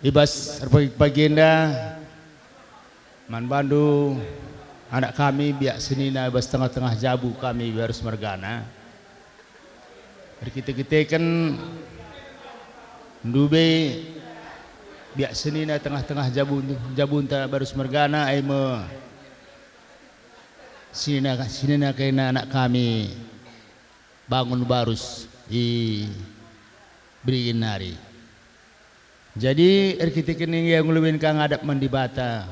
ibas baginda man bandu anak kami biak senina ibas tengah-tengah jabu kami harus mergana kita kan dube biak senina tengah-tengah jabun ta harus mergana ai me sinina kaina anak kami bangun barus di Berinari. Jadi kita kini yang nguluin kang adap mendibata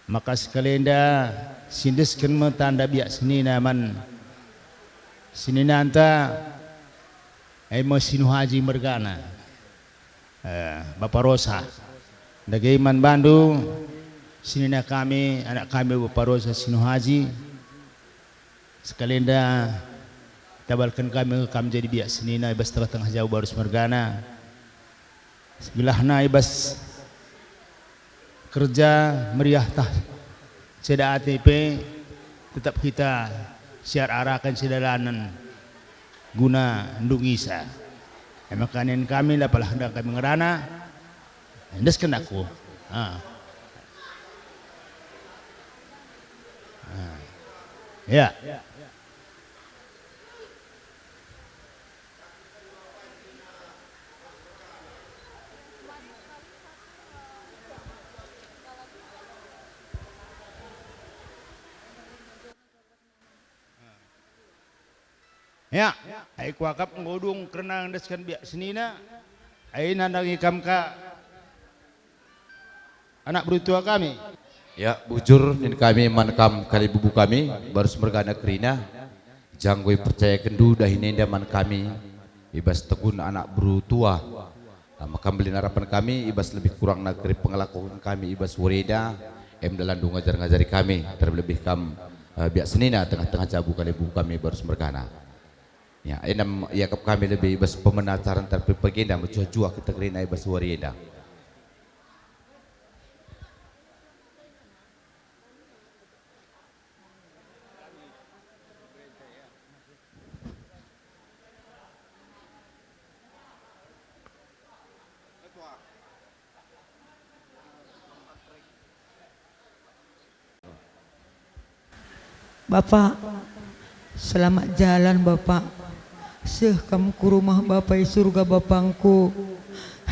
maka sekalianda sindeskan tanda biak senina man senina anta mo sinu haji mergana Bapak Rosa dagaiman bandu senina kami anak kami Bapak Rosa sinu haji sekalianda tabalkan kami jadi biak senina ibas tengah jauh baru mergana sebelahna ibas kerja meriah tah seda ATP tetap kita siar arahkan sedalanan guna ndungisa makanin kami lah palah hendak kami ngerana endeskan aku ya ya, ai kuakap ngodung kerenang deskan biak senina, ai nandang ikam ka anak berutua kami. Ya, bujur dan kami mankam kali bubu kami baru mergana kerina, janggoi percaya kendu dah ini man kami ibas tekun anak berutua. Maka beli harapan kami ibas lebih kurang negeri pengelakuan kami ibas wareda dalam ngajar-ngajari kami terlebih kam biak senina tengah-tengah cabu kali bubu kami baru mergana. Ya, enam yakap kami lebih ibas pemenacaran terpegenda mencuah kita kerina ibas warieda. Bapak, selamat jalan Bapak. Seh kamu ke rumah Bapak di surga Bapangku.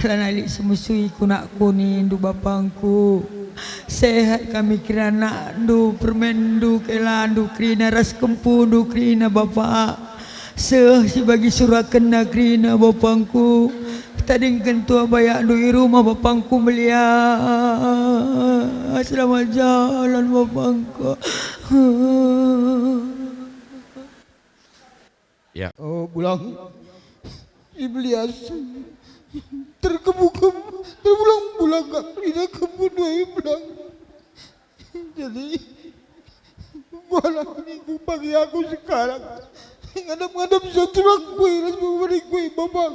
Lanalik semusui kunak kuning du Bapangku. Sehat kami kirana du permendu kelandu krina ras kempundu krina Bapak. Seh si bagi surah kena krina Bapangku. Tadi kentua bayak du rumah Bapangku melia. Selamat jalan Bapangku. Ya. Oh bulang Iblias terbulang kak Rina kebunuh bulang. Jadi malam minggu pagi aku sekarang ngadap-ngadap satu gue ras memberi gue Bapak.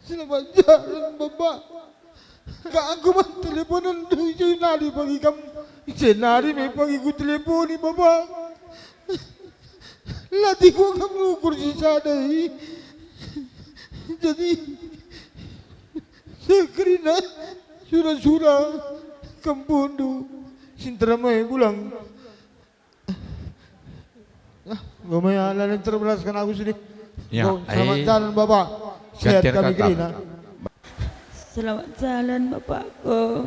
Selamat jalan Bapak. Kak aku mah teleponan dari Senari pagi kamu. Senari me pagi ku teleponi Bapak. Latih ko kamu kursi sadai. Jadi sekrina surah-surah kampundu sinteramai pulang. Gomaya lain terbelaskan aku sini. Ya, selamat jalan Bapak. Sehat kami kerina. Selamat jalan Bapakku.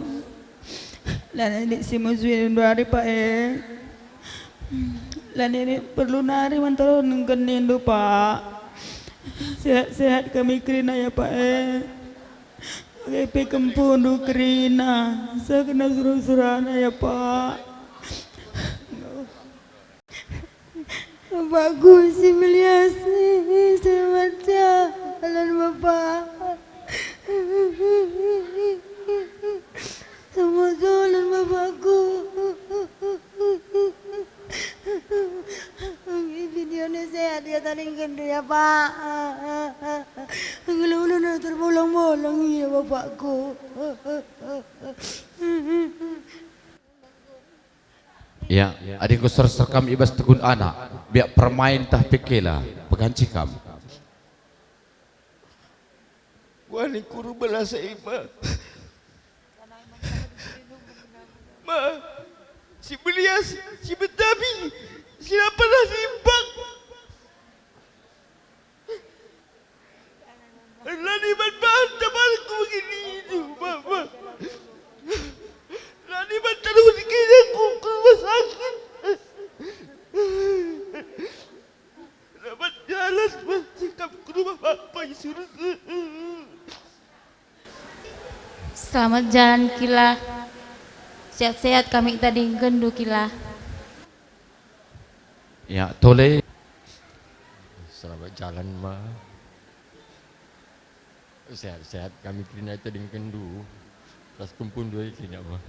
Lan ini si musuhin dari Pak Lan ini perlu nari mantaro nengkenin do Pak. Sehat-sehat kami kerina ya Pak Kepe kempundu kerina. Saya kena suruh-surana ya Pak. Bagus si Meliasi. Selamat jalan Bapak. Selamat jalan Bapakku. Videonya sehat ya tadi kendu ya Pak. Ngeluh na terbolong-bolong ya Bapakku. Ya, adikku serkam ibas tekun anak biak permain tah pikela peganci kam. Wani kuru belas iba Ma, si Belias, si Betabi, siapa dah nimbang? Lani bantah aku begini itu, Mama. Lani bantah aku dikira aku ke rumah sakit. Dapat jalan sikap ke rumah Bapak Yesus. Selamat jalan Kila. Sehat-sehat kami tadi gendu Kila. Ya, tole. Selamat jalan Ma. Sehat-sehat kami Krina itu dengan kendu. Ras kumpul dua Krina Ma.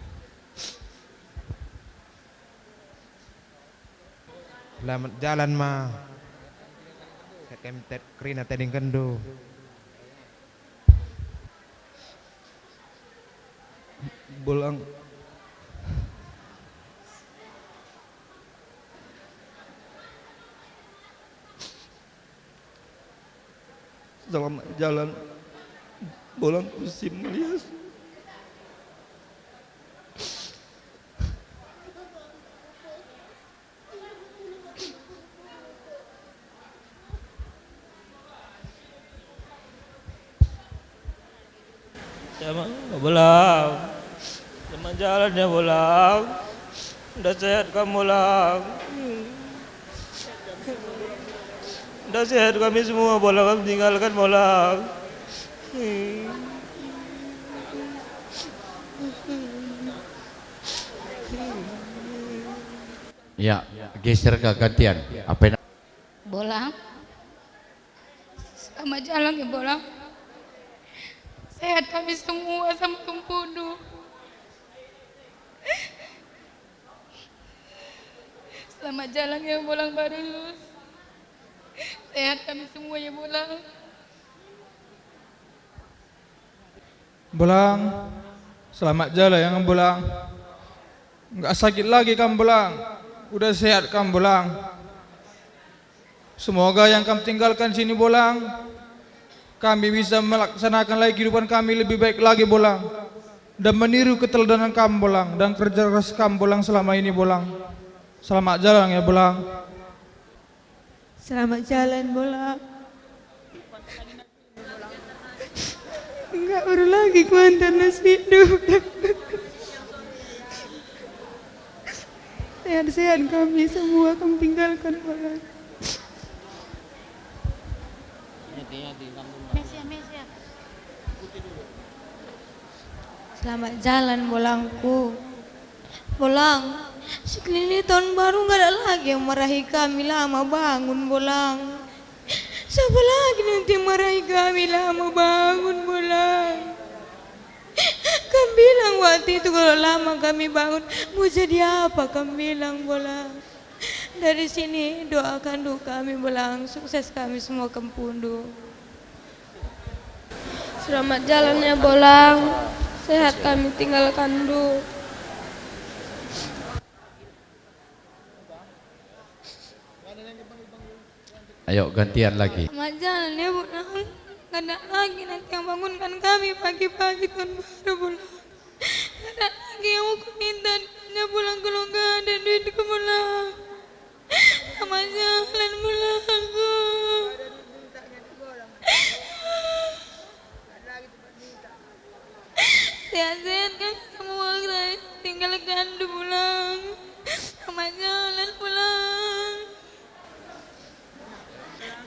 Selamat jalan Ma. Kami Krina tadi kendu. Bolang. Selamat jalan. Bolang musim Elias. Bolang, teman jalannya Bolang, udah sehat kamu Bolang, udah sehat kami semua Bolang, tinggalkan Bolang. Ya, geser ke gantian. Apa yang Bolang. Selamat jalan ya Bolang. Sehat kami semua sama Kempudu. Selamat jalan ya Bolang Barus. Sehat kami semua ya Bolang. Bolang, selamat jalan yang Bolang. Enggak sakit lagi kamu Bolang. Udah sehat kamu Bolang. Semoga yang kamu tinggalkan sini Bolang, kami bisa melaksanakan lagi kehidupan kami lebih baik lagi Bolang, dan meniru keteladanan kamu Bolang dan kerja keras kamu Bolang selama ini Bolang. Selamat jalan ya Bolang. Selamat jalan Bolang. Enggak baru lagi ku antar nasi hidup. Sehat-sehat kami semua kamu tinggalkan Bolang. Selamat jalan Bolangku. Bolang, sekali tahun baru nggak ada lagi yang marahi kami lama bangun Bolang. Siapa lagi nanti yang marahi kami lama bangun Bolang? Kamu bilang waktu itu kalau lama kami bangun mau jadi apa kamu bilang Bolang. Dari sini doakan doa kami Bolang, sukses kami semua Kempundu. Selamat jalan ya Bolang. Sehat kami tinggalkan du. Ayo gantian lagi. Selamat jalan ya Bolang. Gak ada lagi nanti yang bangunkan kami pagi-pagi tahun baru Bolang. Gak ada lagi yang mau minta duitnya Bolang kalau gak ada duit ke Bolang. Selamat jalan Bolangku. Sehat-sehat kan semua tinggalkan du Bolang. Selamat jalan Bolang.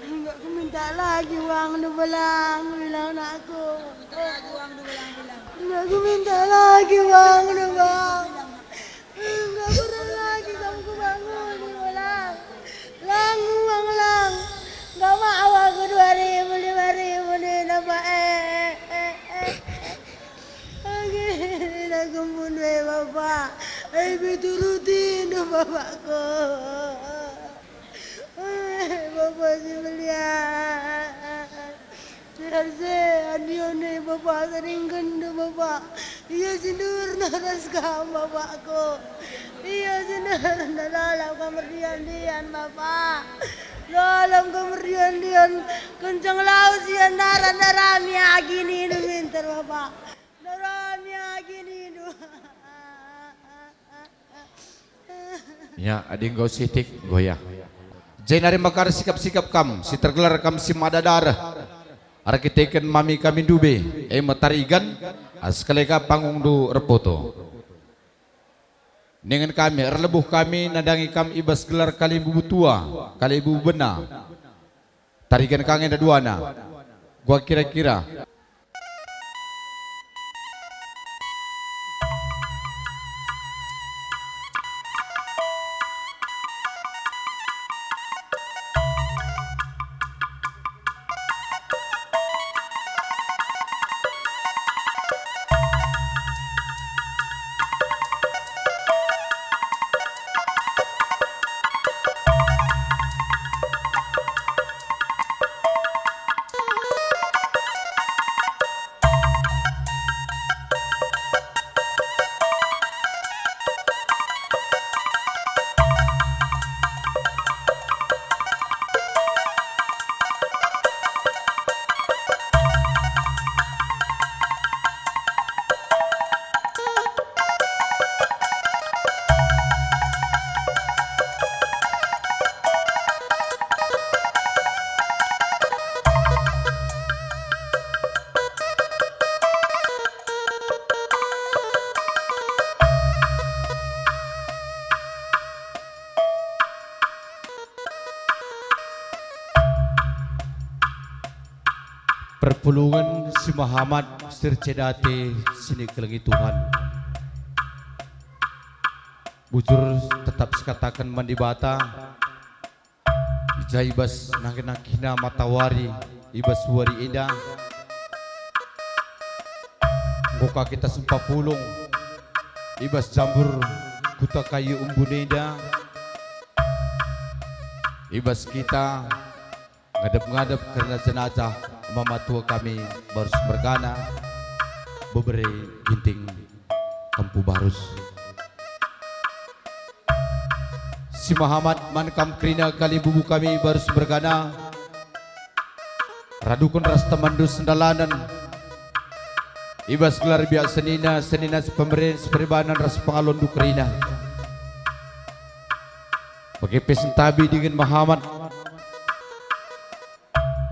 Enggak aku minta lagi uang du Bolang, bilang aku. Enggak aku minta lagi uang du Bang. Enggak pernah lagi kamu ku bangun du Bolang. Lang uang lang. Enggak mau aku 2.000 5.000 ni dapat Agak aku pun bapak. Turutin du bapakku. Bapak si melihat sehat-sehat dia ni bapak sering gendu bapak. Ia sindur naras kam bapakku. Ia sindur dalam kemerdian bapak. Dalam kemerdian kencang laut sian darah-darahnya gini minta bapak. Darahnya gini Ya, ading gau sitik goyah. Jenari makar sikap-sikap kam, si tergelar kam si madadar. Arkiteken mami kami dube, matarigan, askaleka panggung du repoto. Dengan kami, erlebuh kami nadangi kam ibas gelar kali bubu tua, kali bubu bena. Tarigan kangen daduana. Gua kira-kira perpulungan si Muhammad Sircedate sini kelengi Tuhan. Bujur tetap sekatakan mandi bata. Ija ibas nakina matawari ibas wari indah. Buka kita sempah pulung ibas jambur kuta kayu umbuneda. Ibas kita ngadep-ngadep karena jenazah mama tua kami baru bergana beberi ginting Kampu Barus. Si Muhammad mankam krina kali bubu kami baru bergana radukun ras temandu sendalanan ibas gelar biak senina pemberian seperibanan ras pengalon dukrina bagi pesentabi dengan Muhammad.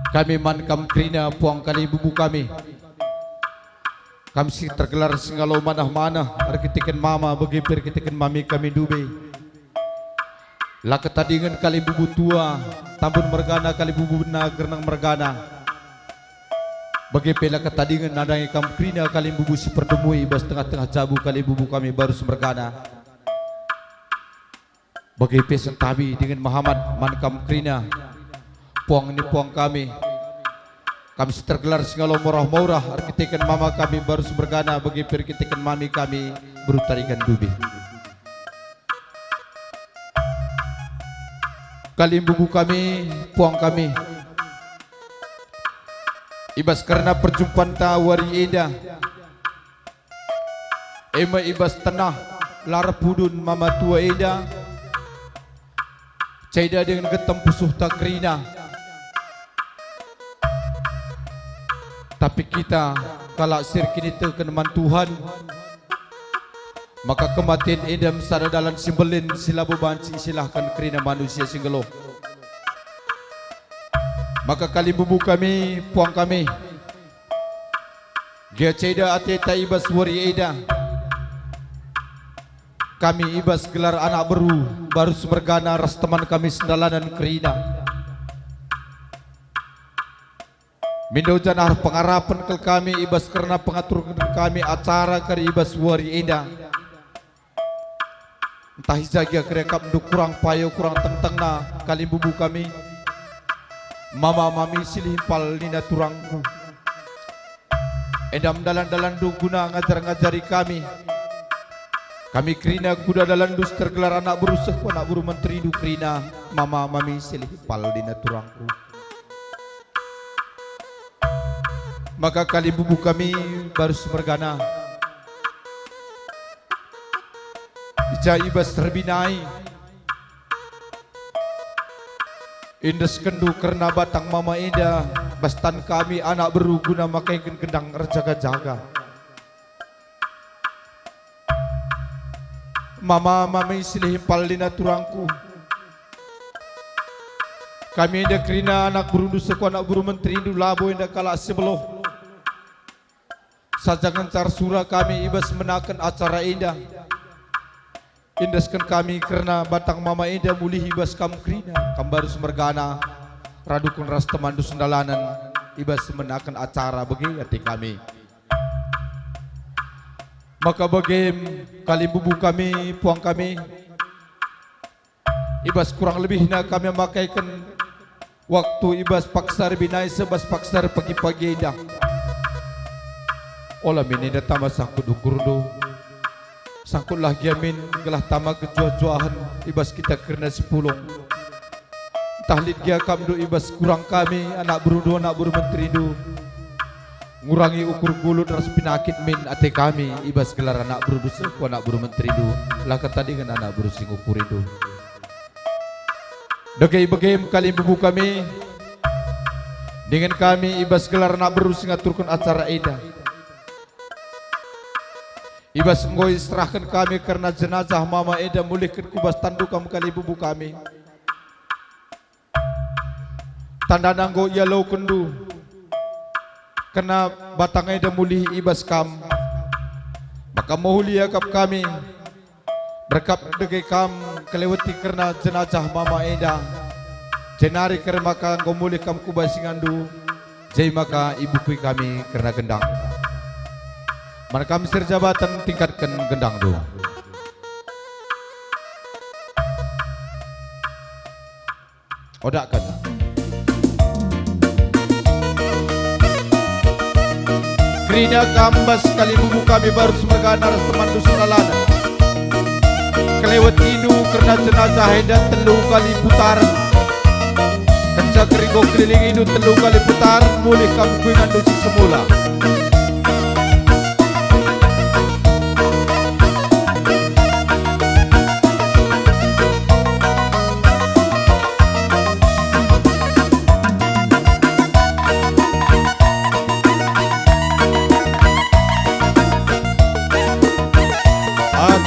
Kami mankam krina puang kali bubu kami. Kami si tergelar singalo manah-manah. Arkitikan mama bagi perkitikan mami kami dube. Laka tadingan kali bubu tua. Tambun mergana kali bubu bena gernang mergana. Bagi pela ketadingan nadangi kam krina kali bubu si perdemui. Bas tengah-tengah jabu kali bubu kami baru semergana. Bagi pesen tabi dengan Muhammad mankam krina. Puang ini puang kami tergelar singalo murah-murah arkitekan mama kami baru bergana bagi perkitekan mami kami berutarikan dubi kali bubu kami puang kami ibas karena perjumpaan tawari eda ema ibas tanah lar pudun mama tua eda caida dengan getam pusuh takrina. Tapi kita kalau sirkin itu keneman Tuhan maka kematian edam saradalan simbelin sila bebanci silahkan kerina manusia singgelo. Maka kali bubu kami puang kami gia ceda ateta ibas wari eda kami ibas gelar anak baru semergana ras teman kami sendalanan kerina. Minda janah pengarapan ke kami ibas karena pengatur kami acara kari ibas wari indah. Entah hijagia kerekap menduk kurang payo kurang tentang na kali bubu kami. Mama mami silih pal nina turangku. Endam dalan-dalan du guna ngajar-ngajari kami. Kami krina kuda dalan dus tergelar anak berusaha anak buru menteri du krina. Mama mami silih pal nina turangku. Maka kali bubu kami baru semergana ija ibas terbinai indes kendu karena batang mama indah bastan kami anak beruguna makai gendang terjaga-jaga Mama mami silih palina turangku. Kami enda kerina anak berundu seku anak buru menteri indu labo enda kala sebeloh. Sajangan car surah kami ibas menakan acara indah. Indaskan kami kerana batang mama indah mulih ibas kamu kerina. Kambaru semergana radukun ras temandu sendalanan ibas menakan acara bagi hati kami. Maka bagi kali bubu kami, puang kami, ibas kurang lebih nak kami memakaikan waktu ibas paksar binai sebas paksar pagi-pagi indah. Olah min indah tambah sangkut ukurdu, sangkut lagi amin gelah tambah kejuah-juahan ibas kita kerana sepulung. Tahlid gia kamdu ibas kurang kami anak berudu anak buru menteri du. Ngurangi ukur gulut ras pinakit min ate kami ibas gelar anak berudu seku anak buru menteri du. Lah tadi kan anak buru sing ukur itu. Degai-begem kali bubu kami dengan kami ibas gelar anak beru sing aturkan acara eda. Ibas ngoi serahkan kami karena jenazah mama eda mulihkan kubas tandukam kali bubu kami. Tanda nanggo ia lau kendu kena batang eda mulih ibas kam. Maka mulia kap kami berkap degai kam kelewati karena jenazah mama eda. Jenari karena maka ngau mulih kam kubas singandu. Jai maka ibu kui kami karena gendang. Mana kami serjabatan tingkatkan gendang tu. Odakkan. Kerina kambas kali bubu kami baru semergana ras teman dusun lalana. Kelewat inu kerana jenazah hedan telu kali putaran. Kenca kerigo keliling inu telu kali putar mulih kamu kuingan dosi semula.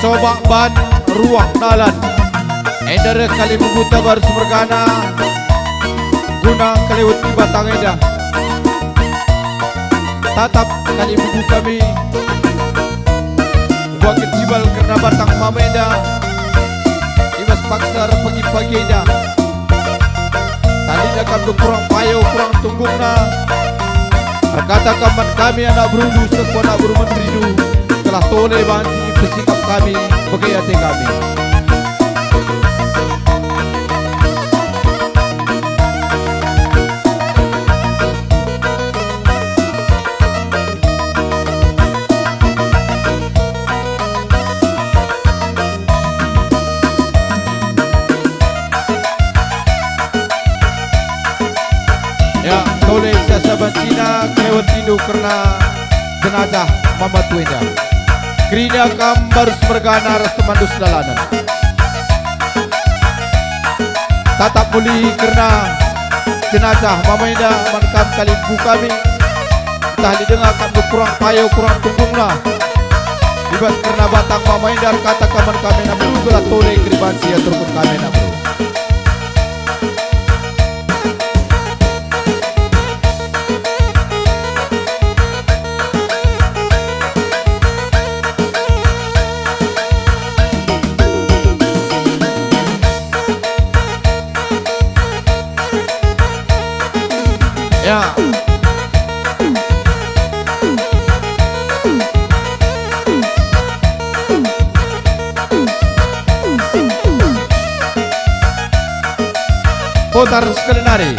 Coba ban ruang dalan edere kali bubuta baru semergana guna kelewati batang eda. Tatap kali bubu kami buang kecibal karena batang mama eda ibas paksar pagi-pagi eda. Tadi akan kurang payo kurang tunggungna berkata kaman kami anak berundu seku anak buru menteri du telah tole banci bersikap kami bagi hati kami. Ya, tole siasa bancina kelewat tidur karena jenazah mama tuenda. Kerina kambar semergana ras temandu sedalanan. Tatap muli kerana jenazah mama ida mankam kali bu kami. Entah didengar kami kurang payo kurang tunggungna. Ibas kerana batang mama ida kata kaman kami nak belu gelah tole keriban sia turun kami nak belu. Ya. Putar sekali nari.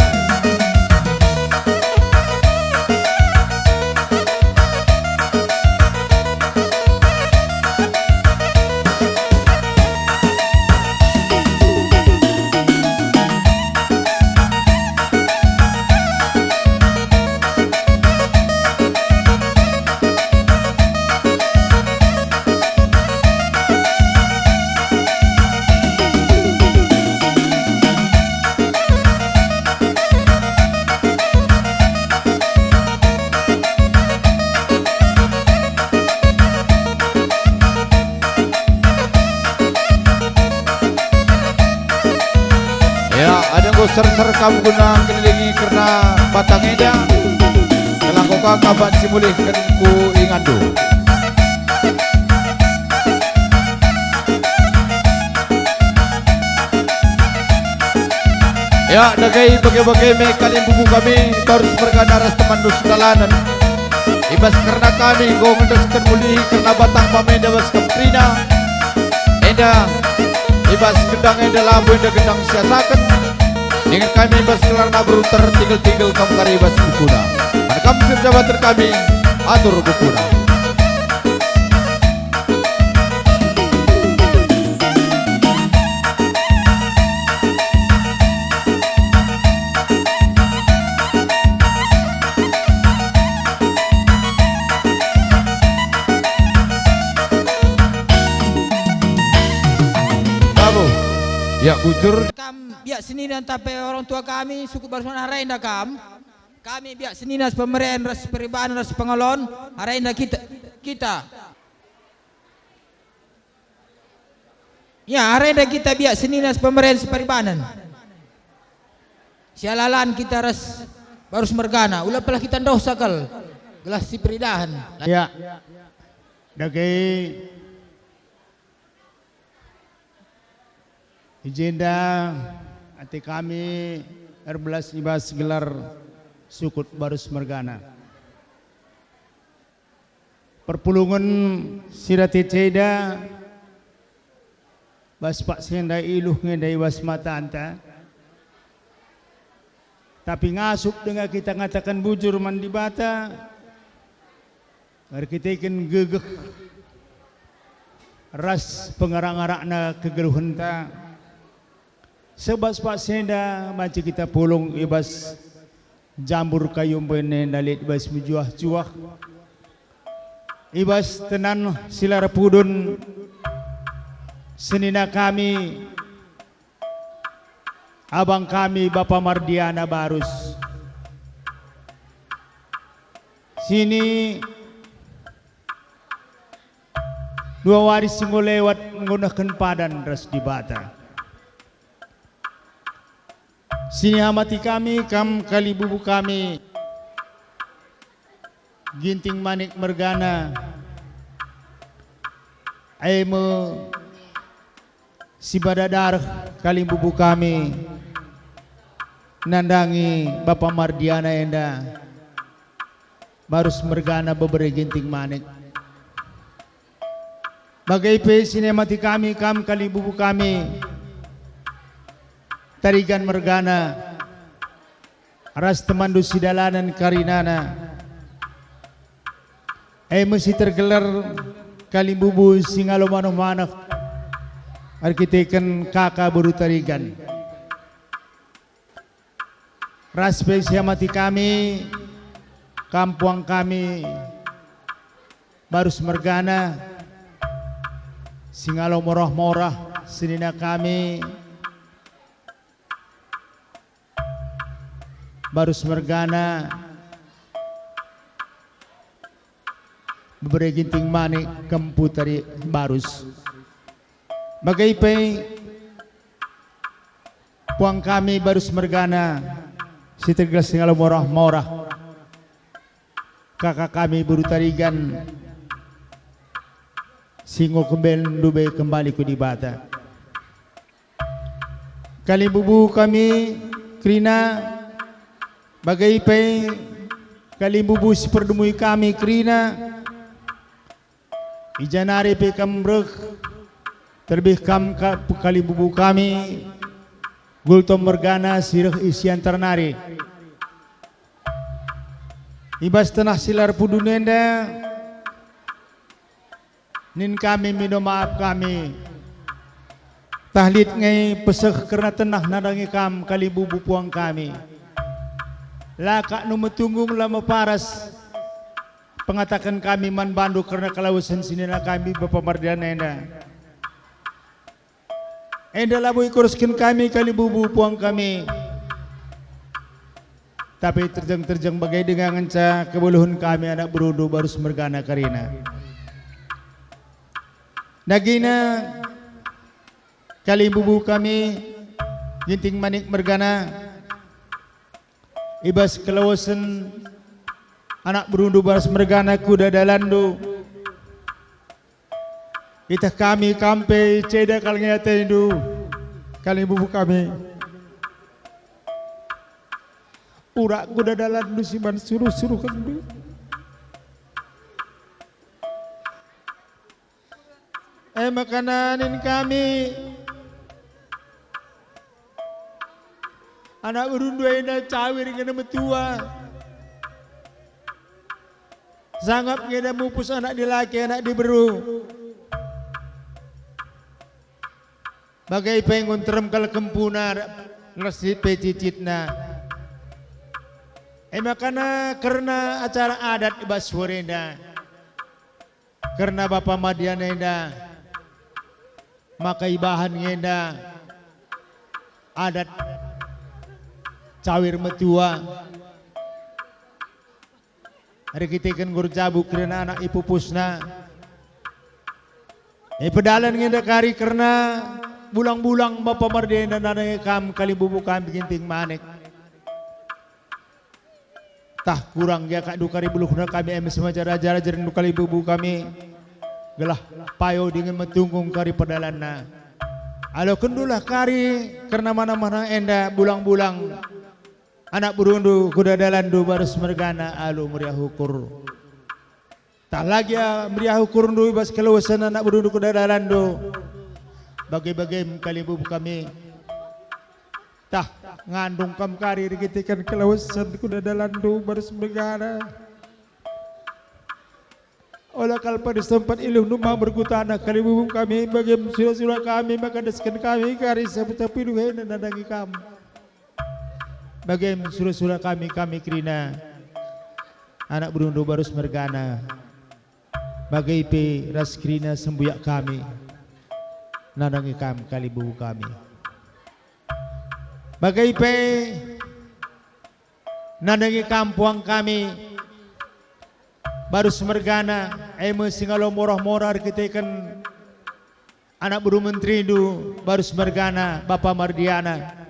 ser-ser kamu guna kelilingi karena batang eda kelangkoka kaban simulihkan ku ingandu. Ya, dagai bagai-bagai me kalim bubu kami baru bergana ras teman dalanan. Ibas karena kami go ngedeskan muli karena batang pamenda bas keprina. Enda ibas gendang enda lambu enda gendang siasakan. Dengan kami ibas kelarna beruter tinggal-tinggal kamu kari ibas bukuna. Pada kami sirjabatan kami atur bukuna. Ya bujur Kam biak seninan tapi orang tua kami suku Barsman Harainda kam. Kami biak seninas pemerintahan ras peribahan ras pengalon Harainda kita. Ya Harainda kita biak seninas pemerintahan peribahan. Sialalan kita ras baru mergana. Ulah pelah kita ndoh sakal gelas si peridahan. Ya. Dagai Ijenda ati kami R11 ibas gelar sukut barus mergana. Perpulungan sirati ceda bas pak senda iluh ngendai was mata anta. Tapi ngasup dengan kita ngatakan bujur mandi bata. Mari kita ikan gegeh ras pengarang-arangna kegeluhan ta. Sebab pak senda macam kita pulung ibas jambur kayu bene dalit ibas mujuah-juah ibas tenan silar pudun senina kami abang kami Bapak Mardiana Barus sini dua waris sing lewat menggunakan padan ras di bata. Sini amati kami, kam kali bubu kami, ginting manik mergana, aimo si badadar kali bubu kami, nandangi Bapak Mardiana enda, barus mergana bebere ginting manik. Bagai pe sini amati kami, kam kali bubu kami. Tarigan mergana ras temandu sidalanan karinana mesti tergelar kali bubu singalo manuh-manuh arkiteken kakak buru tarigan ras spesiamati kami kampung kami barus mergana singalo morah-morah senina kami barus mergana bebere ginting manik kempu tari barus bagai pe puang kami barus mergana si tergelas ngalo morah-morah kakak kami buru tarigan singo kembel dube kembali ku di bata kali bubu kami krina bagai pe kali bubu si perdemui kami krina ijanari pe kambrek terbih kam kali bubu kami gultom mergana sirah isian ternari ibas tanah silar pudunenda nin kami minum maaf kami tahlit ngai peseh karena tenah nadangi kam kali bubu puang kami laka nu metunggung lama paras pengatakan kami man bandu karena kalausan sinina kami Bapak Mardiana enda labu ikuruskin kami kali bubu puang kami tapi terjang bagai dengan ngenca kebuluhan kami anak berudu barus mergana karina nagina kali bubu kami ginting manik mergana ibas kelawasan anak berundu baras mergana kuda dalandu kita kami kampe ceda kalnya tendu kali bubu kami urak kuda dalandu siman suruh-suruh kendu makananin kami anak berundu ina cawir ngena metua sangat ngena mupus anak di laki anak di beru bagai pengun terem kal kempuna ngersi pecicitna makana karena acara adat baswarenda karena Bapak Madiana enda maka ibahan ngenda adat cawir metua hari kita kan gurjabu karena anak ipupusna pedalan ngenda kari karena bulang-bulang Bapak Mardena dan anak kam kali bubu kami ginting manik tah kurang ya kak dukari buluhna kami semacam raja kali bubu kami gelah payo dengan metunggung kari pedalanna alo kendulah kari karena mana-mana enda bulang-bulang anak berundu kuda dalandu baris mergana alo meriah ukur tak lagi ya meriah ukur ndu ibas keluasan anak berundu kuda dalandu bagai-bagai kali bubu kami tah ngandung kam kari digitikan keluasan kuda dalandu baris mergana olah kalpa di tempat iluh numah berkutana kali bubu kami bagi surah-surah kami maka deskan kami kari sapu-sapu iluh dan nadangi kami bagi surah-surah kami krina anak berundu barus mergana bagai pe ras krina sembuyak kami nadangi kami kali bubu kami bagai pe nadangi kampuang kami barus mergana singalo morah-morah kita kan anak buru menteri itu barus mergana Bapak Mardiana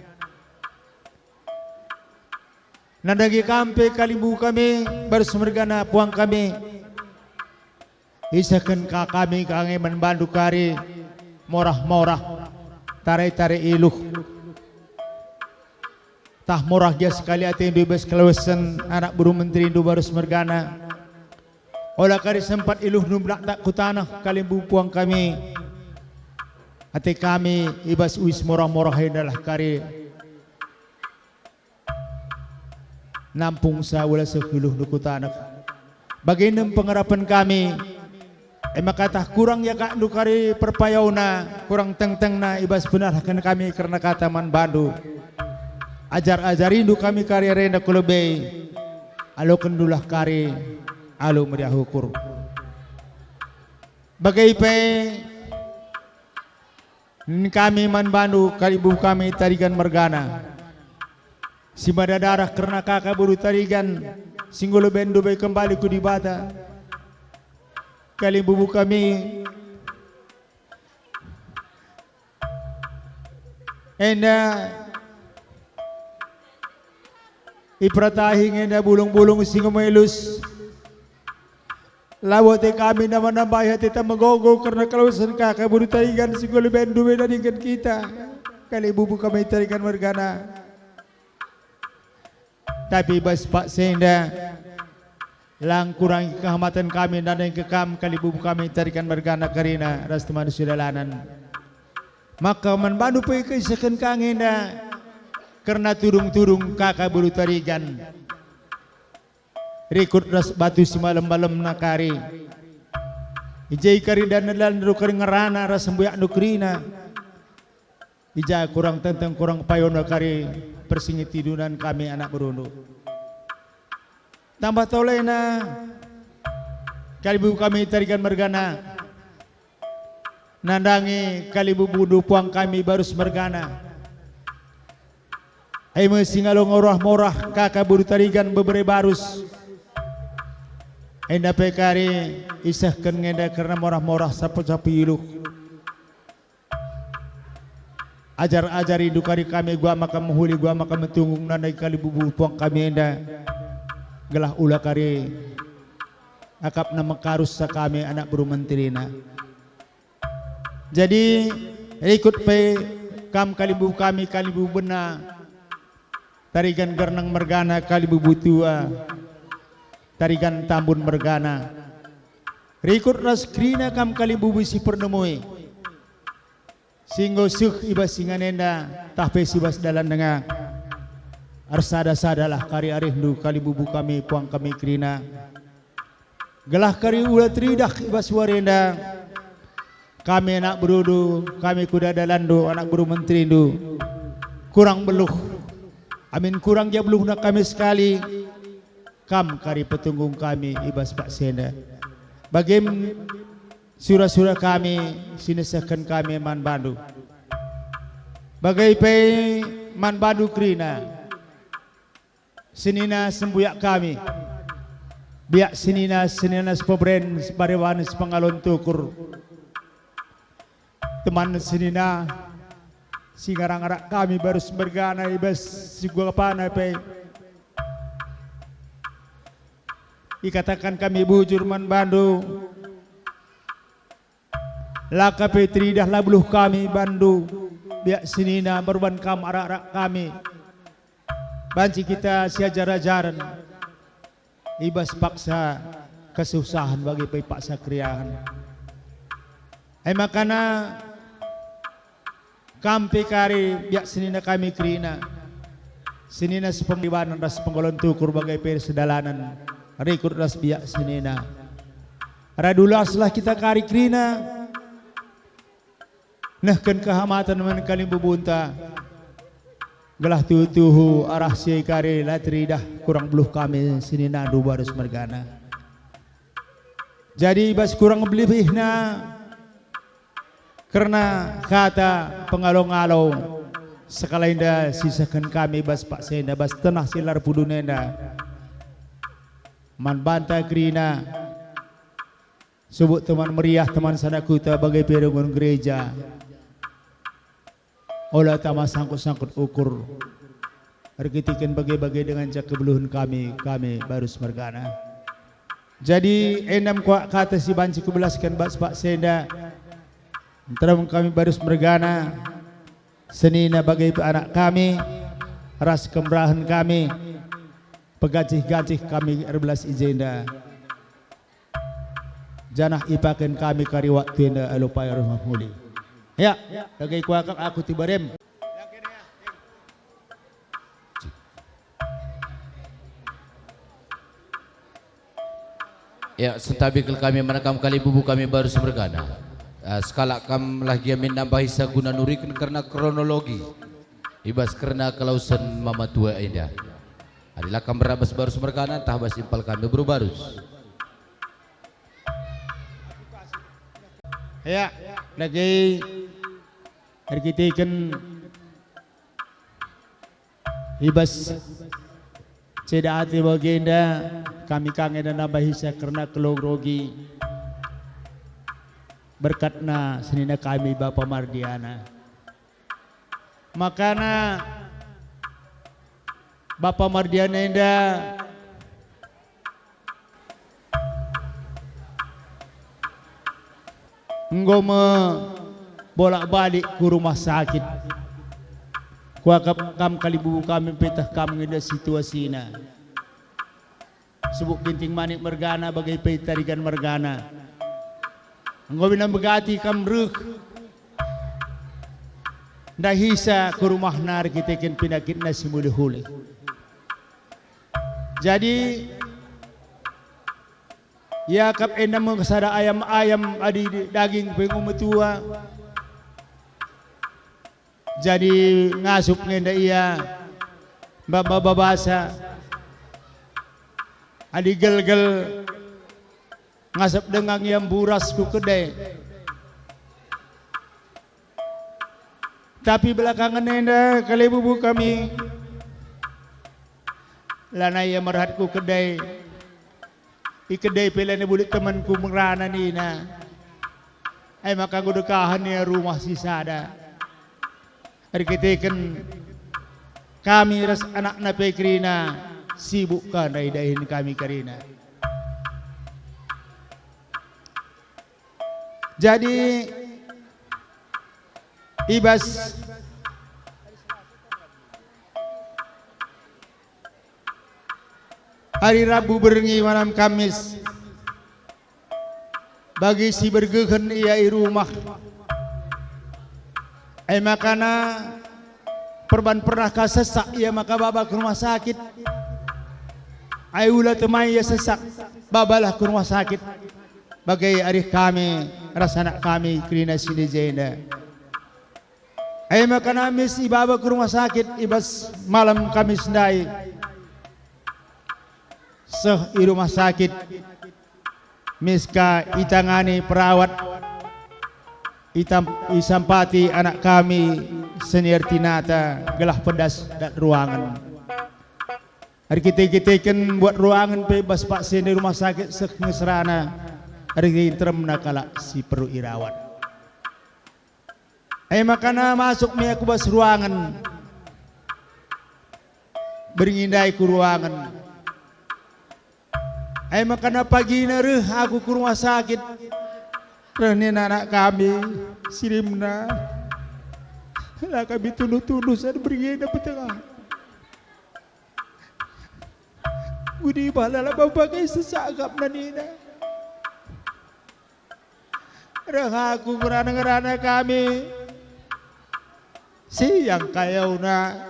nadagi kampe kalibu kami barus mergana puang kami isakan ka kami kange membantu kari morah-morah tarai-tarai iluh tah morah dia sekali ati bebas kelawasan anak buru menteri itu barus mergana olah kari sempat iluh numblak tak kutanah kalimbu puang kami ati kami ibas uis morah-morah adalah kari nampung sa wala sa iluh nukutanah bagainem pengarapan kami makatah kurang ya kak kari perpayawna kurang teng-teng na ibas benar kan kami karena kata man bandu ajar-ajarin kami kari renda kulubay alo kendulah kari alo meriah ukur bagai pe kami man bandu kali ibu kami tarigan mergana si darah karena kakak buru tarigan singgolo bendo bay kembali ku di bata kali ibu kami enda ipratahi ngenda bulung-bulung singo melus lawote kami nama nambah hati kita megogo karena kalau kakak buru tarigan singgolo bendo beda dengan kita kali ibu kami tarigan mergana tapi bas Pak Senda lang kurang kehormatan kami dan yang kekam kali bubu kami tarikan mergana karina ras teman sudalanan maka membantu pergi kesakan kangenda karena turung-turung kakak buru tarigan rekod ras batu si malam-malam nakari ijai kari dan nalan kari ngerana ras sembuyak nukrina ija kurang tentang kurang payona kari persingit tiduran kami anak berundu tambah tolena kali bubu kami tarikan mergana nandangi kali bubu dupuang kami barus mergana ay singalong orah-morah kakak buru tarigan beberapa barus enda pekari isahkan ngenda karena morah-morah sapu-sapu iluh ajar-ajari dukari kami gua maka menghuli gua maka mentunggung nanai kali bubu puang kami enda gelah ula kari akap nama karus sa kami anak buru menterina. Jadi ikut pe kam kalibu kami kalibu bena tarigan gernang mergana kalibu butua tarigan tambun mergana rikut ras krina kam kalibu bisi pernemui singgo suh ibas singanenda tahpe sibas dalan denga arsada-sadalah kari arihdu kalibu bu kami puang kami krina gelah kari ula tridah ibas warenda kami anak berudu, kami kuda dalandu, anak buru menterindu kurang beluh, amin kurang dia beluh nak kami sekali kam kari petunggung kami ibas Pak Senda bagim surah-surah kami sinesakan kami man bandu bagai pe man bandu krina senina sembuyak kami biak senina sepobren sebarewan sepengalon tukur teman senina singarang-arak kami baru bergana ibas si gua panai pe ikatakan kami bujur man bandu laka pe tridah labluh kami bandu biak senina berban kam arak-arak kami banci kita siajar-ajaran ibas paksa kesusahan bagi pe paksa kriahan makana kampi kari biak senina kami krina senina sepembibanan ras penggolon tukur bagai per sedalanan rikut ras biak senina radulaslah kita kari krina nahkan kehamatan man kalim bubunta gelah tuhu arah si kari latridah kurang beluh kami senina du barus mergana jadi bas kurang belibihna karena kata pengalong-along sekalainda sisakan kami bas Pak Senda bas tenah silar pudunenda man banta krina subuk teman meriah teman sanakuta bagai perongon gereja olah tama sangkut-sangkut ukur arkitikan bagai-bagai dengan jak kebeluhan kami baru semergana jadi enam kuat kata si banci kebelaskan bas Pak Senda antara kami baru mergana senina bagai anak kami ras kemerahan kami pegacih-gacih kami 12 ijenda janah ipakan kami kari waktu enda alupai rumah muli ya bagai kuakak aku tibarem ya sentabikal kami menakam kali bubu kami baru semergana skala kam lagi amin nambahi saguna nurikan karena kronologi ibas karena kelausan mama tua indah adalah kam berabas baru semergana tah bas impal kami baru barus ya lagi kita ibas cedati baginda kami kangen dan nambahi karena kelorogi berkatna senina kami Bapak Mardiana makana Bapak Mardiana indah ngoma bolak-balik ke rumah sakit kuakap kam kalibu kami petah kami ngeda situasina subuk binting manik mergana bagai petarikan mergana ngobina begati kam ruk dahisa ke rumah nar kita ken penyakit nasi mulihule jadi ya kap endam kesada ayam-ayam adi daging pengum tua jadi ngasup ngenda iya babasa adi gel-gel ngasap dengan yang buras ku kedai tapi belakangan enda kali bubu kami lana ya merhat ku kedai ikedai pelane bulik temanku merana nina ay maka gudekahan ya rumah sisada Hari kitakan kami ras anak na pekrina sibuk ka naidahin kami karina. Jadi ibas hari Rabu berengi malam Kamis bagi si bergehen ia i rumah makana perban pernah kasesak ia maka baba ke rumah sakit ai ulah temai ia sesak babalah ke rumah sakit bagai arih kami rasana kami krina sini jenda ai makana mis ibaba ke rumah sakit ibas malam Kamis ndai seh i rumah sakit miska itangani perawat isampati anak kami senior tinata gelah pedas dan ruangan. Hari kita kan buat ruangan bebas pak sen di rumah sakit seknesrana. Hari kita nakala si perlu irawat. Makana masuk mi aku bas ruangan. Beringindai ku ruangan. Makana pagi naruh aku ke rumah sakit. Rani anak kami sirimna lah kami tunuh-tunuh saya beringin dapat tengah budi balala bapak kay sesagap na nina rah aku ngerana kami siyang kayaw na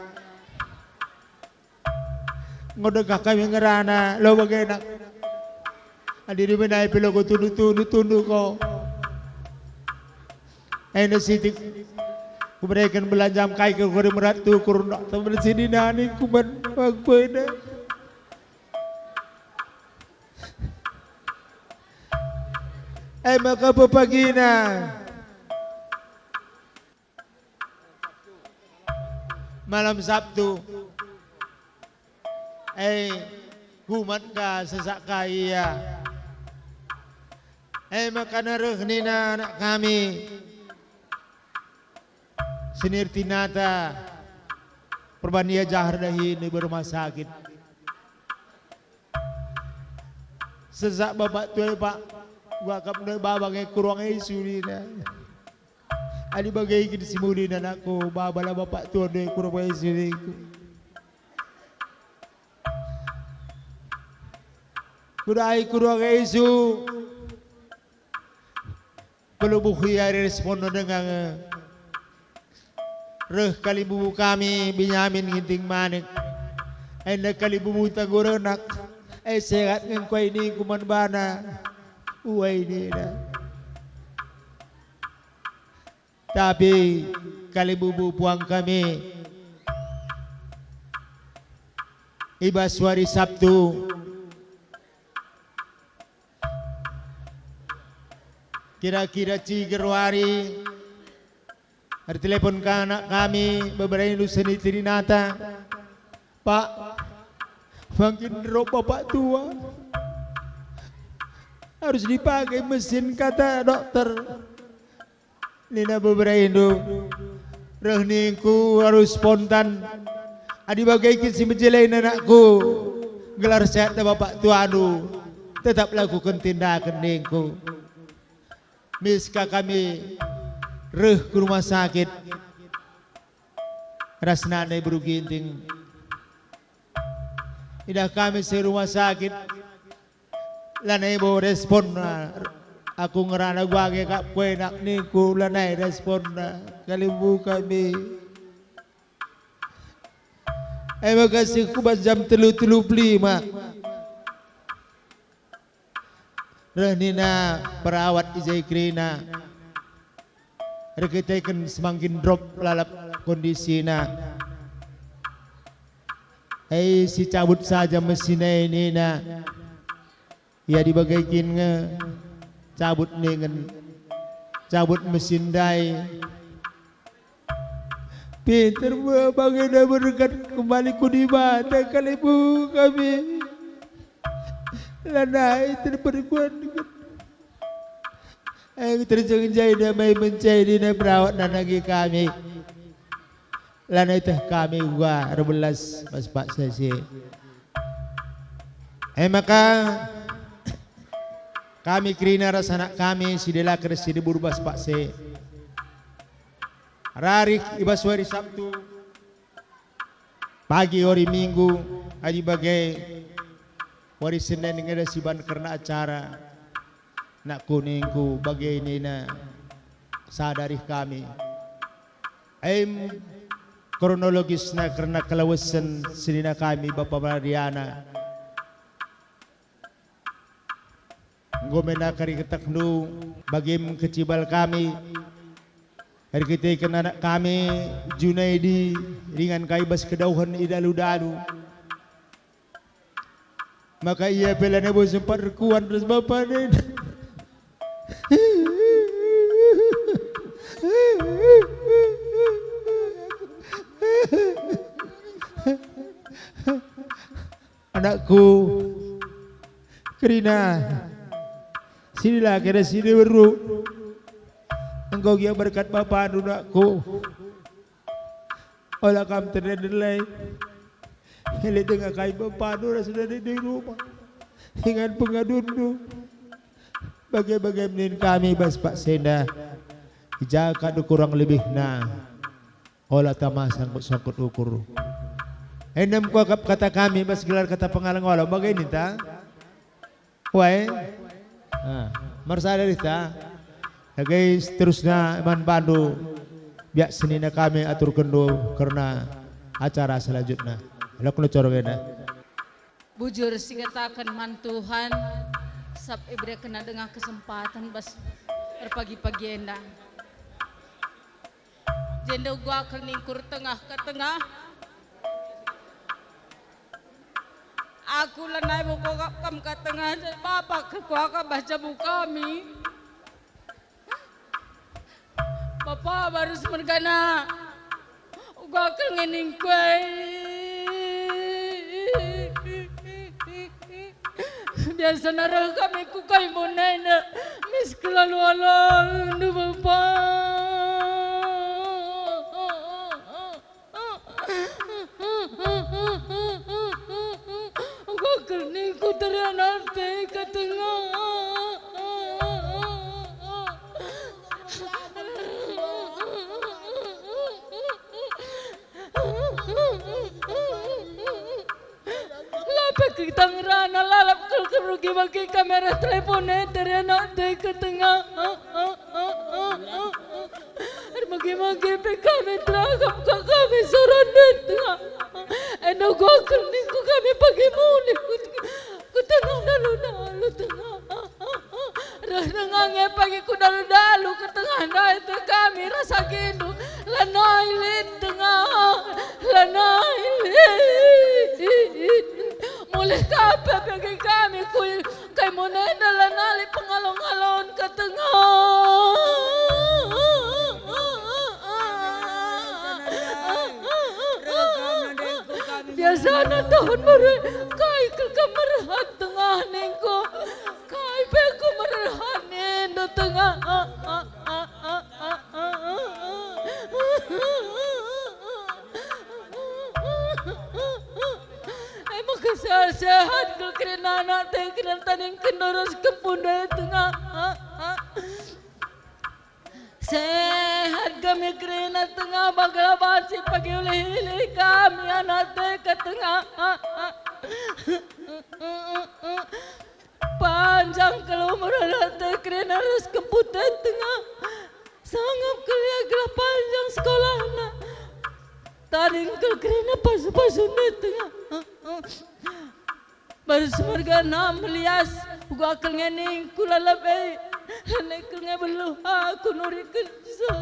ngodegah kami ngerana lo baganak adi di menai pilo ko tunuh ko Aina sitik kuberikan belanjam kai ke kore meratu kurun temen sini nani kuban pagpena maka pepagina malam Sabtu kumat ka sesak kaya maka naruh nina anak kami Senir tinata perbania jahar dahi ni berumah sakit sesak bapak tuai pak wakap na babang kurang isu na adi bagai kini simulin anakku babala bapak tuai na kurang isu ni kudai kurang isu kalau buhi hari respon dengan reh kali bubu kami Binyamin nginting manik enda kali bubu tanggurenak sehat ng kway ni kuman bana uway ni na tapi kali bubu puang kami ibas hari Sabtu kira-kira cigerwari hari telepon ke anak kami beberapa Indonesia Trinata Pak makin drop bapak tua harus dipakai mesin kata dokter Nina beberapa Indo rehningku harus spontan adi bagaikan si menjelain anakku gelar sehat bapak tua anu tetap lakukan tindakan ningku miska kami reh ke rumah sakit rasnane beruginting idah kami se rumah sakit lanai bo respon aku ngerana gua ke kap kue nak niku lanai respon kali bu kami makasih kubas jam telu beli mak rehnina perawat ijai krina kita kan semakin drop lalap kondisinya. Si cabut saja mesinnya ini na. Ya dibagaikan nge cabut dengan cabut mesin dai. Peter bagaimana berkat kembali ku di mata kali bu kami. Lanai terperkuat. Terjun jaya damai mencari dan perawat dan lagi kami lana itu kami gua rebelas pas pak sesi. Maka kami kerina rasana kami sidela keresi di burbas pak se. Rarik ibas hari Sabtu, pagi hari Minggu, hari bagai hari Senin ngada siban karena acara nak kuningku bagai ini na sadari kami. Kronologis na karena kelawasan sinina kami Bapak Mariana. Gomena kari ketaknu bagi kecibal kami. Hari kita ikan anak kami Junaidi dengan kaibas kedauhan idalu-dalu. Maka ia pelana bos sempat rekuan terus bapak ni. Anakku Kerina, sinilah kena sini baru. Engkau yang berkat bapa anakku. Olah kamu terdelai. Hele tengah kai bapa anu sudah di rumah. Dengan pengadundu. Bagai-bagai menin kami bas Pak Senda. Jaga kurang lebih na. Olah tamah sangkut ukur. Enam kuakap kata kami bas gelar kata pengalang walau bagai ini ta. Wai. Marsada ta. Ya guys, terusnya Iman Pandu biak senina kami atur kendo karena acara selanjutnya. Lalu kalau corongnya. Bujur sih katakan mantuhan, sab ibre kena dengan kesempatan bas berpagi-pagi enda. Jenda gua akan ningkur tengah ke tengah. Aku lanai buka kam ke tengah dan bapak kekuaka baca buka kami. Bapak baru semergana gua kengening kue biasa narah kami ku kay mo na miskelalu alang du bapak gua kening ku terianate katengah kita ngerana lalap kerugi bagi kamera teleponnya dari anak teh ke tengah bagi-bagi kami teragam ke kami sorondit tengah eno gokul niku kami pagi muli ku tenang dalu tengah renangnya pagi ku dalu ke tengah dah itu kami rasa gindu lanai lin tengah lanai mulai kape bagi kami kay moneda lanali pengalon-alon ke tengah biasa na tahun baru kay kekamerahan tengah nengko kay beku merahan nendo tengah sehat ke kerana anak teh kerana taning kendoros kepunda tengah sehat kami kerana tengah bagala basi pagi oleh kami anak teh ke tengah panjang kalau anak teh kerana harus keputar tengah sangat kelia panjang sekolah anak taning ke kerana pasu-pasu tengah baru semergana melias gua kengening kula lebih nek kenge belu aku nuri kerja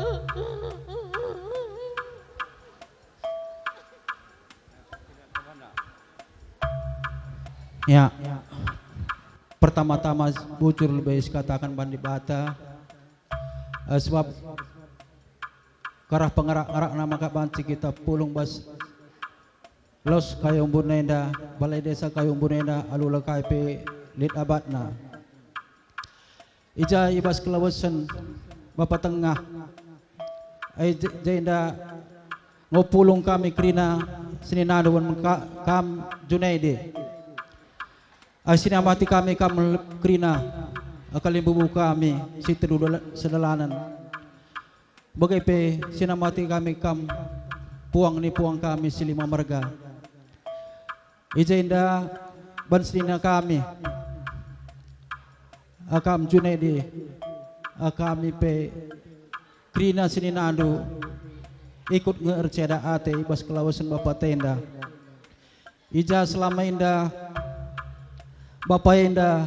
ya pertama-tama bujur lebih katakan bandi bata sebab karah pengerak-arak nama kak banci kita pulung bas los kayong bunenda balai desa kayong bunenda alula KP lid abatna ija ibas kelawasan bapak tengah ay jenda ngopulong kami krina sininado kam Junaidi. Ay sinamati kami kam krina akalimbubu kami si sedalanan. Bagai pe sinamati kami kam puang ni puang kami si lima marga. Ija inda banslina kami akam Junaidi akami pe krina sininado ikut ngerceda ate ibas kelawasan Bapak tenda. Ija selama indah Bapak indah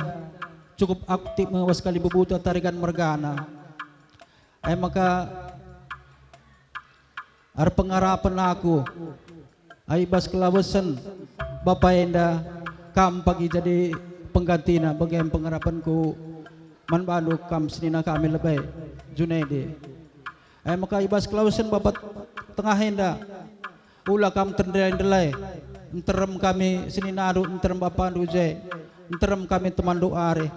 cukup aktif mengawas kali bebuta tarikan mergana. Maka ar pengarapan aku ibas kelawasan Bapak indah kam pagi jadi penggantina bagian pengarapanku man bandu kam senina kami lebay Junaidi. Maka ibas kelawasan Bapak tengah indah ulah kam terdelai enterem kami sininado enterem Bapak duje enterem kami teman doa re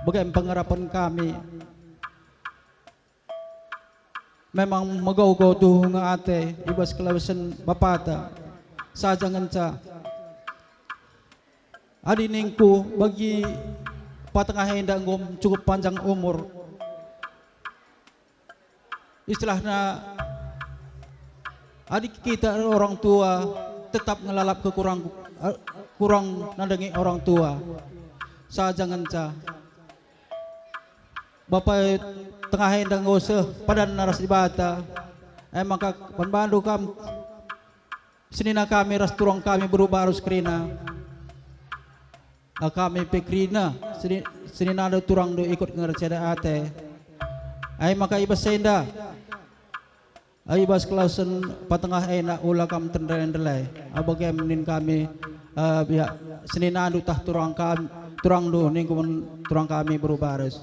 bagai pengharapan kami memang magaw-gaw tuh nga ate ibas kelawasan Bapata saja ngenca adiningku bagi patengah hendak ngom cukup panjang umur istilahnya adik kita orang tua tetap ngelalap kurang nandangi orang tua saja ngenca Bapak tengah hendang ngoseh pada naras di bata maka panbandu kam senina kami ras turang kami berubah harus krina kami pekrina senina ada turang do ikut ngerceda ate maka ibas senda ibas kelasan patengah enak ulah kam tendelai abagam nin kami biak senina adu tah turang kami turang do ning turang kami berbaris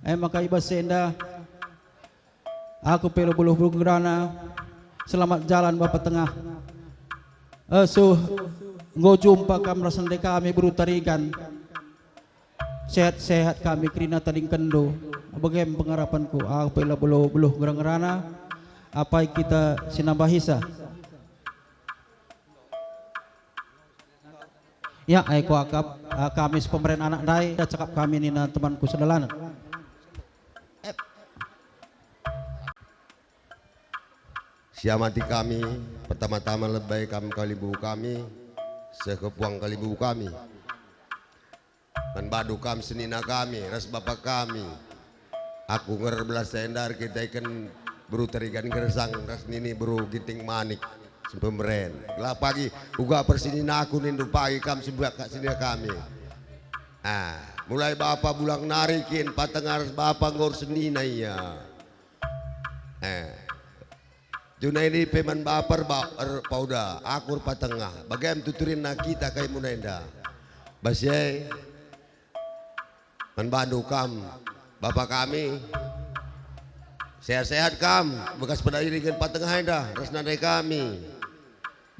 maka ibas senda aku perlu buluh gerana selamat jalan Bapak tengah ngo jumpa kam rasande kami berutarikan sehat-sehat kami krina tading kendo bagaimana pengharapanku aku perlu buluh gerana apa kita sinambahisa ya aku akap kami pemerintah anak dai cakap kami nina temanku sedalanan siamati kami pertama-tama lebay kami kalibu kami sekepuang kalibu kami menbadu kami senina kami ras bapak kami aku ngerbelas sendar kita ikan buru terikan gersang ras nini buru giting manik sempemeren lah pagi uga persinina aku nindu pagi kami sebelah sini kami mulai bapak bulang narikin patengar bapak ngor senina iya Junaidi peman baper pauda akur patengah bagaimana tuturin na kita kay munenda basyay menbandu kam bapak kami sehat-sehat kam bekas pedairingan patengah enda resnadai kami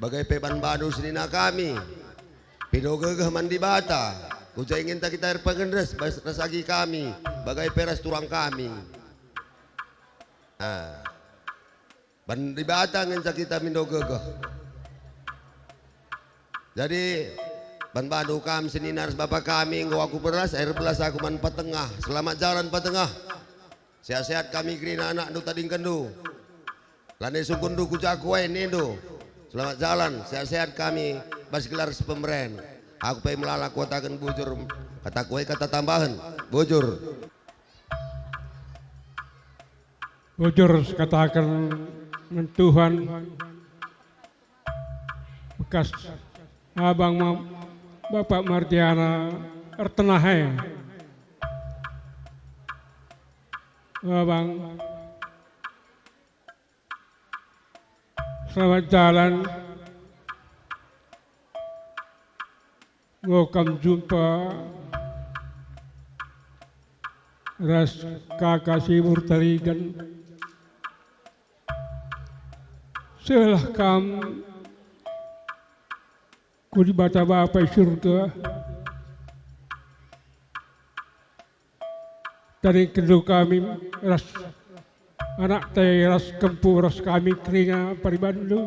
bagai peman bandu senina kami pido gegeh mandi bata kuja ingin tak kita air pengendres resagi kami bagai peras turang kami Bandi batang yang kita mindo gegeh. Jadi bandu kam seninar bapak kami ngau aku beras air belas aku man patengah. Selamat jalan patengah. Sehat-sehat kami krina anak du tading kendu. Lane sungkundu kucakuai nindo. Selamat jalan sehat-sehat kami bas gelar sepemeren. Aku pengen melalak kuatakan bujur kata kue kata tambahan bujur. Bujur katakan Tuhan bekas abang Bapak Martiana Ertenahai abang selamat jalan ngokam jumpa ras kakak simur tarigan selah kam ku di bata bapai surga dari kedua kami ras anak teras kempuros kami keringa paribandu.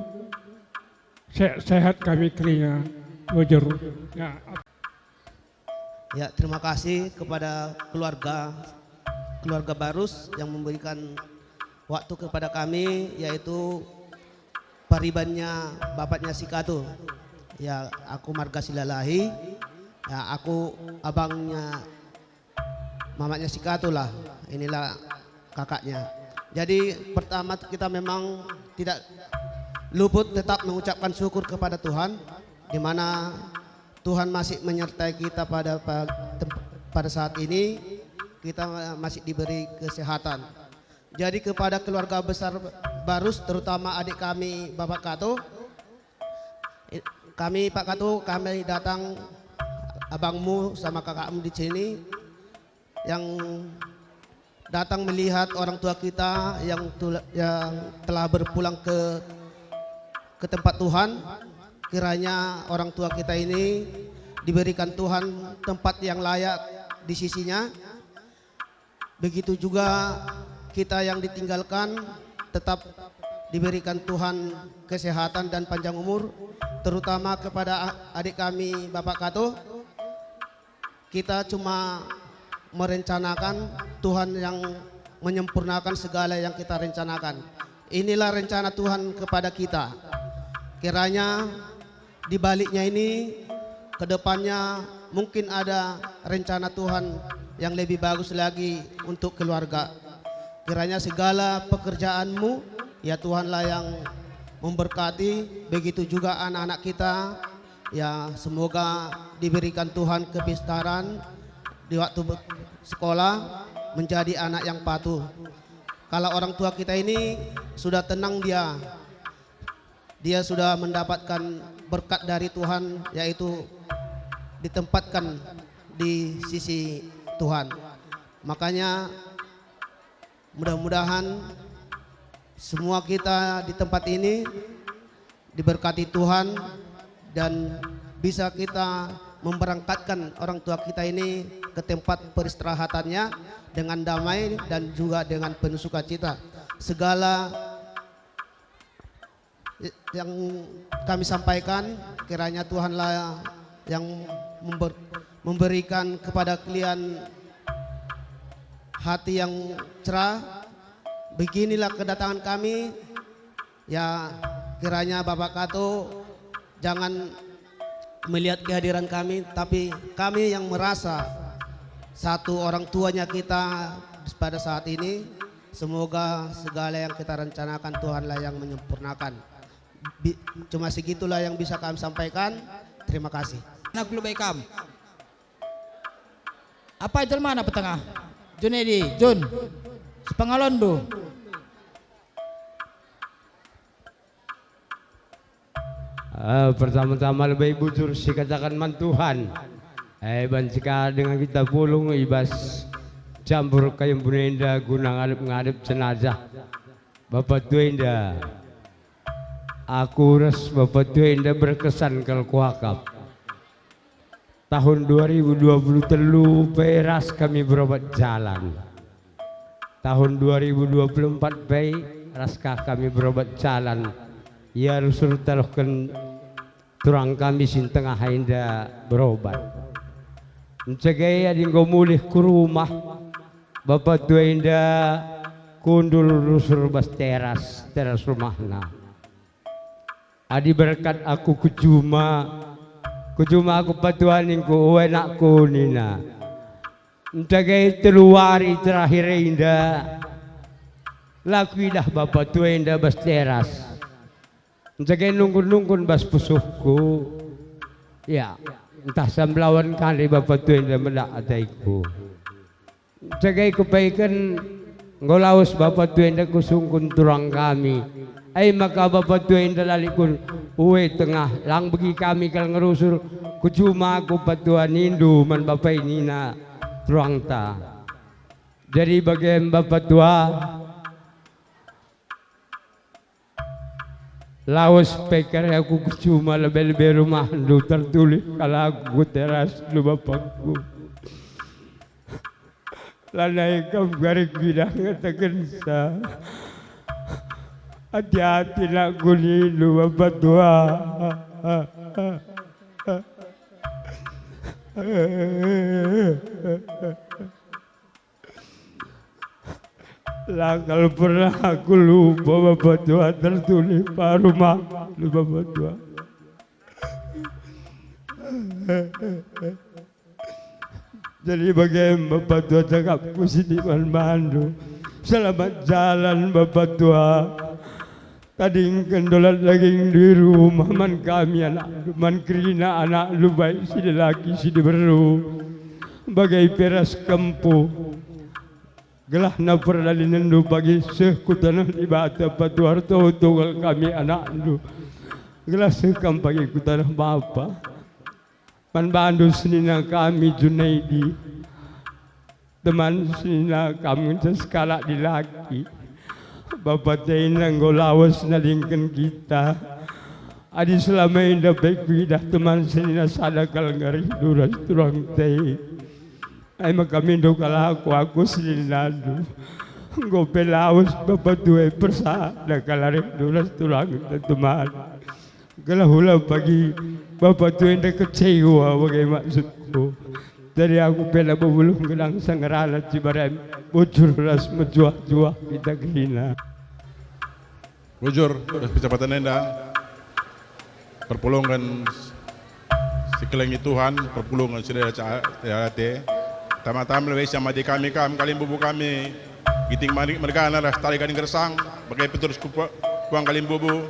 Sehat kami keringa bujur. Ya, terima kasih kepada keluarga Barus yang memberikan waktu kepada kami, yaitu paribannya bapaknya Sikatu. Ya, aku marga Silalahi. Ya, aku abangnya mamanya Sikatu lah. Inilah kakaknya. Jadi pertama kita memang tidak luput tetap mengucapkan syukur kepada Tuhan, di mana Tuhan masih menyertai kita pada saat ini. Kita masih diberi kesehatan. Jadi kepada keluarga besar Barus, terutama adik kami Bapak Kato, Pak Kato, kami datang abangmu sama kakakmu di sini yang datang melihat orang tua kita yang telah berpulang ke tempat Tuhan. Kiranya orang tua kita ini diberikan Tuhan tempat yang layak di sisinya. Begitu juga kita yang ditinggalkan tetap diberikan Tuhan kesehatan dan panjang umur. Terutama kepada adik kami Bapak Kato, kita cuma merencanakan, Tuhan yang menyempurnakan segala yang kita rencanakan. Inilah rencana Tuhan kepada kita. Kiranya di baliknya ini kedepannya mungkin ada rencana Tuhan yang lebih bagus lagi untuk keluarga. Kiranya segala pekerjaanmu ya Tuhanlah yang memberkati, begitu juga anak-anak kita ya, semoga diberikan Tuhan kepistaran di waktu sekolah menjadi anak yang patuh. Kalau orang tua kita ini sudah tenang, dia sudah mendapatkan berkat dari Tuhan, yaitu ditempatkan di sisi Tuhan. Makanya mudah-mudahan semua kita di tempat ini diberkati Tuhan dan bisa kita memberangkatkan orang tua kita ini ke tempat peristirahatannya dengan damai dan juga dengan penuh sukacita. Segala yang kami sampaikan kiranya Tuhanlah yang memberikan kepada kalian hati yang cerah. Beginilah kedatangan kami ya, kiranya Bapak Kato jangan melihat kehadiran kami, tapi kami yang merasa satu orang tuanya kita pada saat ini. Semoga segala yang kita rencanakan Tuhanlah yang menyempurnakan. Cuma segitulah yang bisa kami sampaikan. Terima kasih. Anak lu baikam. Apa itu mana petengah? Junedi, Jun, Sepangalondo. Pertama-tama lebih bujur si katakan mantuhan. Ban jika dengan kita pulung ibas campur kayam bunenda guna ngadep jenazah. Bapak Tuenda, aku res Bapak Tuenda berkesan kalau kuakap. Tahun 2023 peras kami berobat jalan. Tahun 2024 pei raskah kami berobat jalan. Ya Rasul talohkan turang kami sin tengah hinda berobat. Mencegaya dinggo mulih ke rumah. Bapak Tuenda kundul Rasul bas teras rumahna. Adi berkat aku kujuma aku patuanin ko uwenakku nina. Mencegaya teluari terakhir indah. Lakuilah Bapak Tuenda bas teras. Mencegah nunggun-nunggun bas pusuhku. Ya, entah samblawan kali Bapak Tuenda mendak adaiku. Mencegah kebaikan ngolaus Bapak Tuenda kusungkun turang kami. Ay maka Bapak Tuenda lalikun uwe tengah lang bagi kami kal ngerusur kucuma aku patuan Hindu man Bapak ini na turang ta. Jadi bagian Bapak tua lawas pekar aku cuma lebih rumah lu tertulis kalau aku teras lu bapakku. lanai kam garik bidang ngatakan sa. Hati-hati nak kuni lu bapak tua. Lah kalau pernah aku lupa bapak tua tertulis Pak rumah lu bapak tua. Jadi bagaimana bapak tua cakap ku sini mandu. Selamat jalan bapak tua. Tadi kendolat lagi di rumah man kami anak man kerina anak lu baik sini laki sini beru bagai peras kempu gelah na perdalin lu bagi sekutanah di bata patuar tunggal kami anak lu gelah sekam bagi kutanah bapa man bandu senina kami Junaidi teman senina kami sekalak di laki. Bapak tain nanggo lawas na lingkan kita. Adi selama ini baik bidah teman senina sadakal ngari duras turang tay. Ay makamindo aku senina du. Gope lawas bapak tuwe persada kalarik duras turang teman. Galahula pagi bapak tuwe na kecewa bagai maksudku. Dari aku pela bubulung gelang sangarana cibarem bocor ras menjuah-juah kita kerina. Bujur kecepatan enda perpulungan sekelingi Tuhan perpulungan sudah cahaya tama-tama lebih sama di kami kalim bubu kami giting manik mereka naras tali gading gersang bagai peturus kuang kalim bubu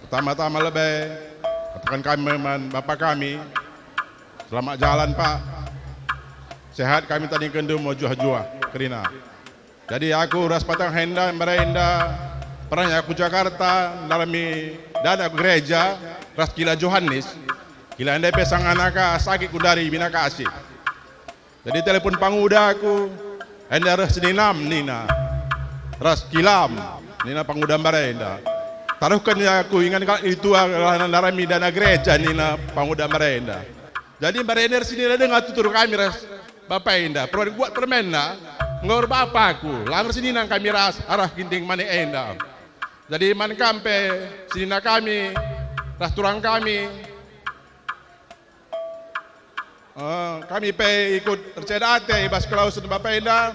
pertama-tama lebih katakan kami bapak kami selamat jalan Pak sehat kami tadi kendu mau juah-juah kerina. Jadi aku ras patang henda merenda pernah aku Jakarta dalami dana gereja ras kila Johannes kila anda pesang anaka sakit kudari bina kasih. Jadi telepon panguda aku anda ras dinam nina ras kilam nina panguda merenda taruhkan ya aku ingat itu dalami dana gereja nina panguda merenda. Jadi merenda sini ada nggak tutur kami ras bapak indah perlu buat permena ngor bapakku langar sini nang kami ras arah ginting mani enda. Jadi man kampe sini na kami ras turang kami kami pe ikut tercedate ibas klaus bapak enda.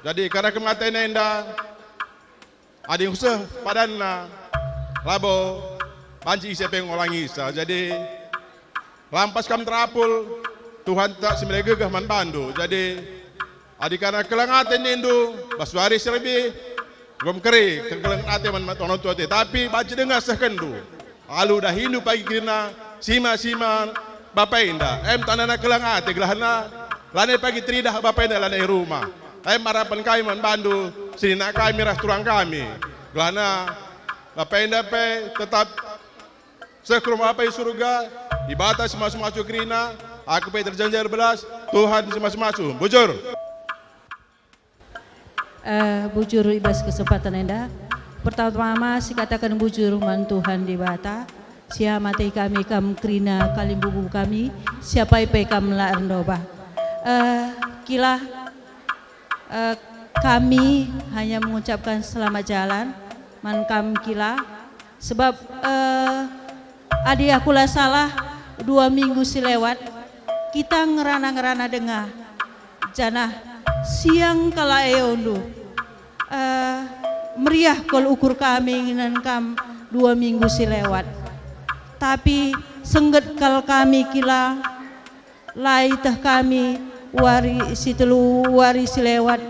Jadi karena kematian enda adi usah padanna labo banci siapa yang ngolangi isa. Jadi lampas kam terapul Tuhan tak semele gegah man bandu. Jadi adi karena kelangaten nindu baswari serbi gom keri kelangaten man matonon tuate tapi baca dengar sekendu alu dah hindu pagi kena sima bapak inda tanana kelangaten gelahana lane pagi tridah bapak inda lane rumah marapan kami man bandu sini nak kami ras turang kami gelahana bapak inda pe tetap sekrum apa surga ibadah semasa kerina aku pe terjanjar belas Tuhan semasa bujur. Bujur ibas kesempatan enda. Pertama si katakan bujur man Tuhan di bata. Sia mati kami kam krina kalim bubu kami. Siapa ipe kam la endoba. Kila kami hanya mengucapkan selamat jalan man kam kila. Sebab adik aku lah salah 2 minggu silewat kita ngerana dengar janah siang kala eondu meriah kol ukur kami nan kam 2 minggu silewat tapi sengget kal kami kila lai teh kami wari situlu wari silewat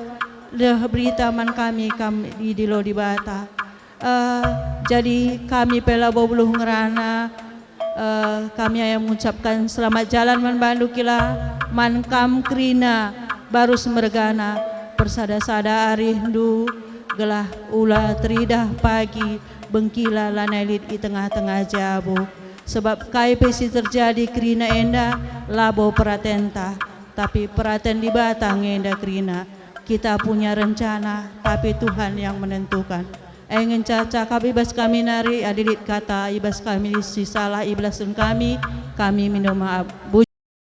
deh berita man kami di dilo di bata jadi kami pela bobuluh ngerana kami yang mengucapkan selamat jalan man bandu kila man kam krina baru semergana persada-sada arindu gelah ula teridah pagi bengkila lanailit di tengah-tengah jabu sebab kaipesi terjadi krina enda labo peratenta tapi peraten di batang enda krina kita punya rencana tapi Tuhan yang menentukan ingin cacak ibas kami nari adilit kata ibas kami si salah iblasun kami minta maaf.